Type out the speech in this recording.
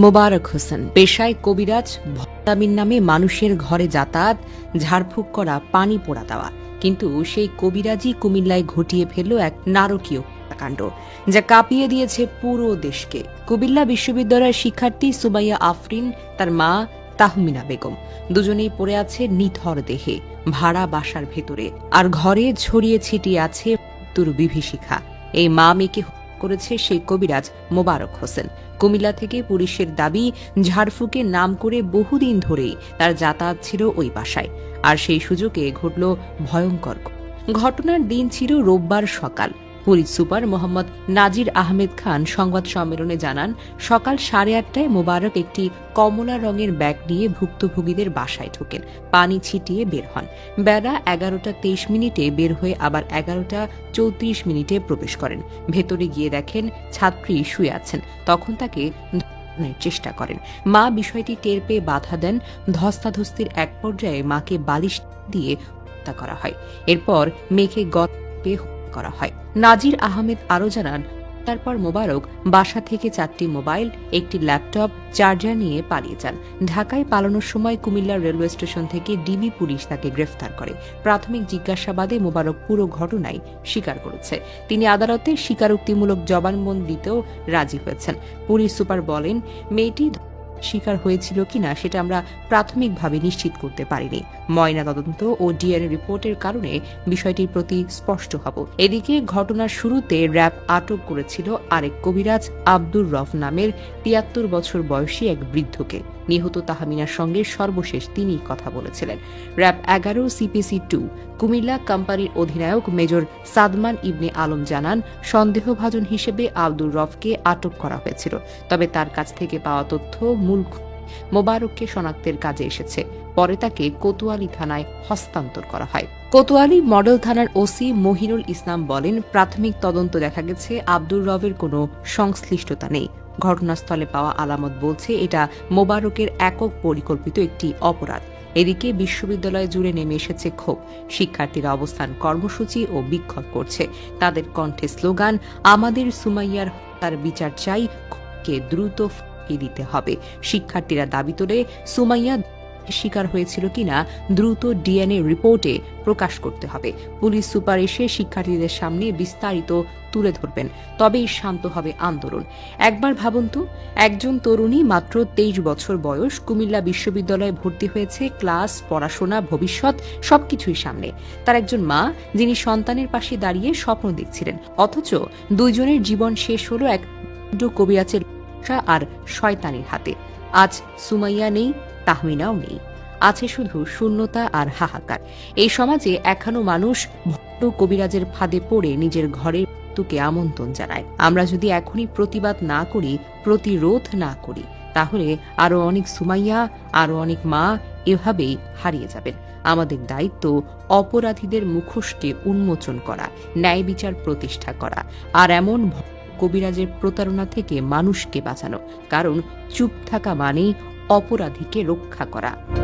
মোবারক হোসেন পেশায় কবিরাজ, ভত্তামিন নামে মানুষের ঘরে যাতায়াত, ঝাড়ফুঁক করা, পানি পোড়া দেওয়া। কিন্তু সেই কবিরাজই কুমিল্লায় ঘটিয়ে ফেলল এক নারকীয় কাণ্ড, যা কাঁপিয়ে দিয়েছে পুরো দেশকে। কুমিল্লা বিশ্ববিদ্যালয়ের শিক্ষার্থী সুমাইয়া আফরিন, তার মা তাহমিনা বেগম, দুজনেই পড়ে আছে নিথর দেহে ভাড়া বাসার ভেতরে, আর ঘরে ছড়িয়ে ছিটিয়ে আছে মৃত্যুর বিভীষিকা। এই মা মেয়েকে করেছে সেই কবিরাজ মোবারক হোসেন। কুমিল্লা থেকে পুলিশের দাবি, ঝাড়ফুঁকের নাম করে বহুদিন ধরেই তার যাতায়াত ছিল ওই বাসায়। আর সেই সুযোগে ঘটল ভয়ঙ্কর ঘটনার দিন ছিল রোববার সকাল। পুলিশ সুপার মোহাম্মদ নাজির আহমেদ খান সংবাদ সম্মেলনে জানান, সকাল 8:30টায় মোবারক একটি কমলা রঙের ব্যাগ নিয়ে ভুক্তভোগীদের বাসায় ঢোকেন, পানি ছিটিয়ে বের হন। বেলা 11:23 বের হয়ে আবার 11:34 প্রবেশ করেন। ভেতরে গিয়ে দেখেন ছাত্রী শুয়ে আছেন। তখন তাকে চেষ্টা করেন। মা বিষয়টি টের পেয়ে বাধা দেন। ধস্তাধস্তির এক পর্যায়ে মাকে বালিশ দিয়ে হত্যা করা হয়। এরপর মেয়েকে গর্ভে করা হয়। নাজির আহমেদ আরও জানান, তারপর মোবারক বাসা থেকে 4টি মোবাইল, একটি ল্যাপটপ, চার্জার নিয়ে পালিয়ে যান। ঢাকায় পালানোর সময় কুমিল্লা রেলওয়ে স্টেশন থেকে ডিবি পুলিশ তাকে গ্রেফতার করে। প্রাথমিক জিজ্ঞাসাবাদে মোবারক পুরো ঘটনাই স্বীকার করেছে। তিনি আদালতে স্বীকারোক্তিমূলক জবানবন্দি দিতেও রাজি হয়েছেন। পুলিশ সুপার বলেন, মেয়েটি শিকার হয়েছিল কিনা সেটা আমরা প্রাথমিকভাবে নিশ্চিত করতে পারিনি। ময়নাতদন্ত ও ডিএনএ রিপোর্টের কারণে বিষয়টির প্রতি স্পষ্ট হব। এদিকে ঘটনার শুরুতে র্যাব আটক করেছিল আরেক কবিরাজ আব্দুর রফ নামের 73 বছর বয়সী এক বৃদ্ধকে। নিহত তাহমিনার সঙ্গে সর্বশেষ তিনিই কথা বলেছিলেন। র্যাব 11 CPC 2 কুমিল্লা কোম্পানির অধিনায়ক মেজর সাদমান ইবনে আলম জানান, সন্দেহভাজন হিসেবে আব্দুর রফকে আটক করা হয়েছিল। তবে তার কাছ থেকে পাওয়া তথ্য মূল মোবারককে শনাক্তের কাজে এসেছে। পরে তাকে কোতোয়ালি থানায় হস্তান্তর করা হয়। কোতোয়ালি মডেল থানার ওসি মহিনুল ইসলাম বলেন, প্রাথমিক তদন্ত দেখা গেছে আব্দুর রফের কোনো সংশ্লিষ্টতা নেই। ঘটনাস্থলে পাওয়া আলামত বলছে এটা মোবারকের একক পরিকল্পিত একটি অপরাধ। এদিকে বিশ্ববিদ্যালয় জুড়ে নেমে এসেছে ক্ষোভ। শিক্ষার্থীরা অবস্থান কর্মসূচি ও বিক্ষোভ করছে। তাদের কণ্ঠে স্লোগান, আমাদের সুমাইয়ার হত্যার বিচার চাই, কে দ্রুত দিতে হবে। শিক্ষার্থীরা দাবি তোলে, সুমাইয়া শিকার হয়েছিল কিনা দ্রুত ডিএনএ রিপোর্টে প্রকাশ করতে হবে। পুলিশ সুপার এসে শিক্ষার্থীদের সামনে বিস্তারিত তুলে ধরবেন, তবেই শান্ত হবে আন্দোলন। একবার ভাবুন তো, একজন তরুণী মাত্র 23 বছর বয়স, কুমিল্লা বিশ্ববিদ্যালয়ে ভর্তি হয়েছে, ক্লাস, পড়াশোনা, ভবিষ্যৎ সবকিছুই সামনে। তার একজন মা, যিনি সন্তানের পাশে দাঁড়িয়ে স্বপ্ন দেখছিলেন, অথচ দুইজনের জীবন শেষ হলো এক কবিরাজের আর শয়তানির হাতে। আজ সুমাইয়া নেই, তাহমিনাও নেই, আছে শুধু শূন্যতা আর হাহাকার। এই সমাজে এখনো মানুষ ভণ্ড কবিরাজের ফাঁদে পড়ে নিজের ঘরের মৃত্যুকে আমন্ত্রণ জানায়। আমরা যদি এখনই প্রতিবাদ না করি, প্রতিরোধ না করি, তাহলে আরো অনেক সুমাইয়া, আরো অনেক মা এভাবেই হারিয়ে যাবেন। আমাদের দায়িত্ব অপরাধীদের মুখোশকে উন্মোচন করা, ন্যায় বিচার প্রতিষ্ঠা করা, আর এমন কবিরাজের প্রতারণা থেকে মানুষকে বাঁচানো। কারণ চুপ থাকা মানেই অপরাধীকে রক্ষা করা।